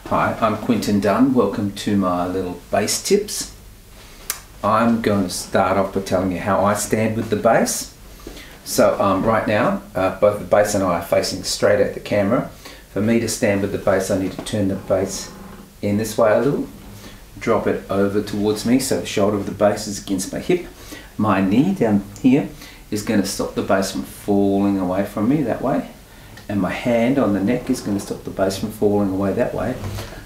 Hi, I'm Quinton Dunn. Welcome to my little bass tips. I'm going to start off by telling you how I stand with the bass. So right now, both the bass and I are facing straight at the camera. For me to stand with the bass, I need to turn the bass in this way a little, drop it over towards me so the shoulder of the bass is against my hip. My knee down here is going to stop the bass from falling away from me that way. And my hand on the neck is going to stop the bass from falling away that way,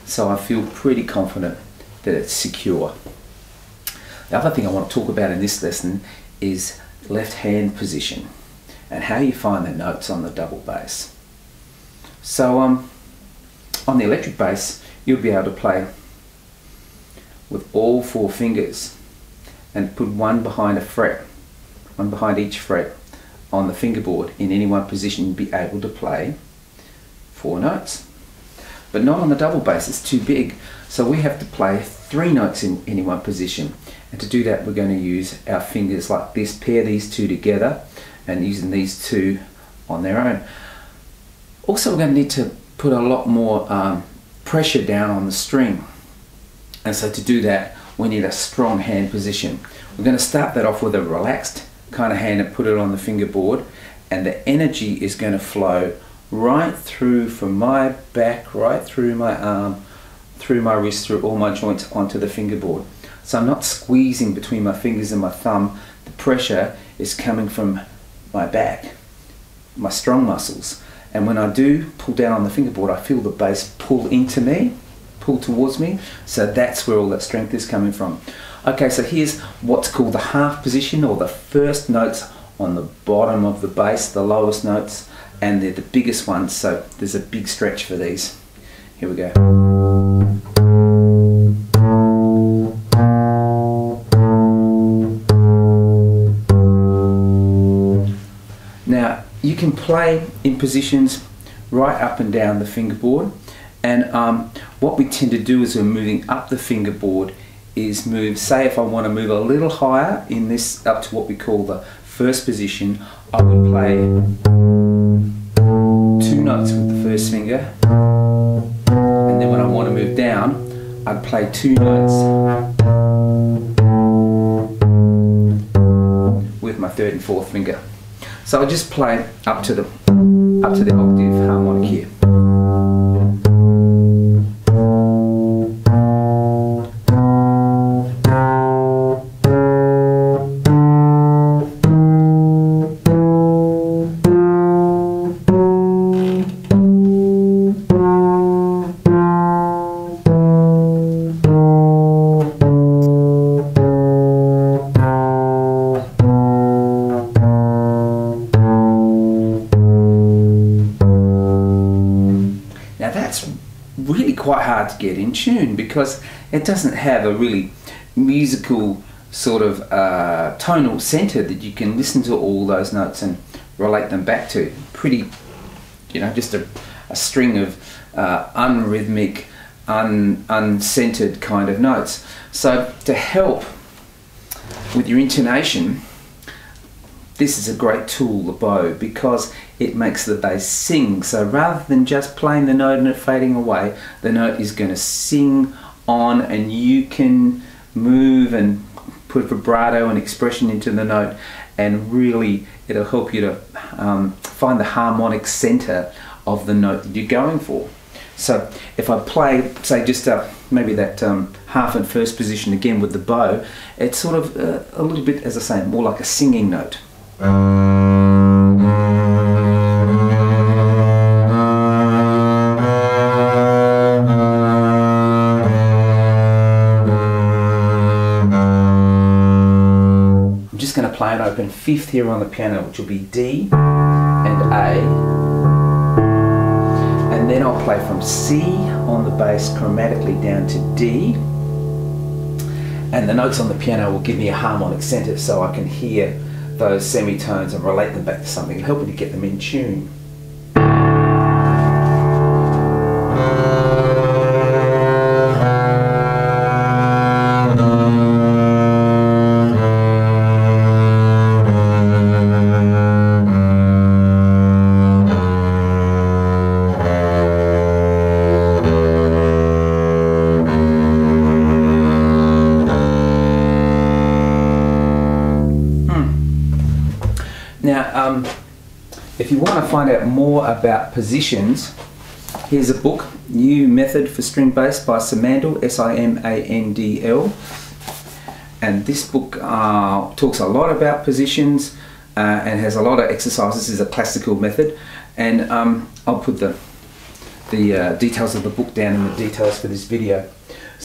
so I feel pretty confident that it's secure. The other thing I want to talk about in this lesson is left hand position and how you find the notes on the double bass. So on the electric bass, you'll be able to play with all four fingers and put one behind a fret, one behind each fret on the fingerboard in any one position. You'll be able to play 4 notes. But not on the double bass, it's too big. So we have to play 3 notes in any one position. And to do that, we're going to use our fingers like this, pair these two together, and using these two on their own. Also, we're going to need to put a lot more pressure down on the string. And so to do that, we need a strong hand position. We're going to start that off with a relaxed kind of hand and put it on the fingerboard, and the energy is going to flow right through from my back, right through my arm, through my wrist, through all my joints onto the fingerboard. So I'm not squeezing between my fingers and my thumb. The pressure is coming from my back, my strong muscles, and when I do pull down on the fingerboard, I feel the bass pull into me, pull towards me. So that's where all that strength is coming from. Okay, so here's what's called the half position, or the first notes on the bottom of the bass, the lowest notes, and they're the biggest ones, so there's a big stretch for these. Here we go. Now, you can play in positions right up and down the fingerboard, and what we tend to do as we're moving up the fingerboard is move, say if I want to move a little higher in this up to what we call the first position, I would play 2 notes with the first finger, and then when I want to move down, I'd play 2 notes with my 3rd and 4th finger. So I just play up to the octave harmonic here. Now that's really quite hard to get in tune because it doesn't have a really musical sort of tonal center that you can listen to all those notes and relate them back to. Pretty, you know, just a string of unrhythmic, uncentered kind of notes. So to help with your intonation, this is a great tool, the bow, because it makes the bass sing. So rather than just playing the note and it fading away, the note is going to sing on, and you can move and put vibrato and expression into the note, and really it'll help you to find the harmonic center of the note that you're going for. So if I play, say, just maybe that half and first position again with the bow, it's sort of a little bit, as I say, more like a singing note. I'm just going to play an open 5th here on the piano, which will be D and A, and then I'll play from C on the bass chromatically down to D, and the notes on the piano will give me a harmonic center so I can hear those semitones and relate them back to something and help me to get them in tune. Now, if you want to find out more about positions, here's a book, New Method for String Bass by Simandel, S-I-M-A-N-D-L. And this book talks a lot about positions and has a lot of exercises. This is a classical method. And I'll put the details of the book down in the details for this video.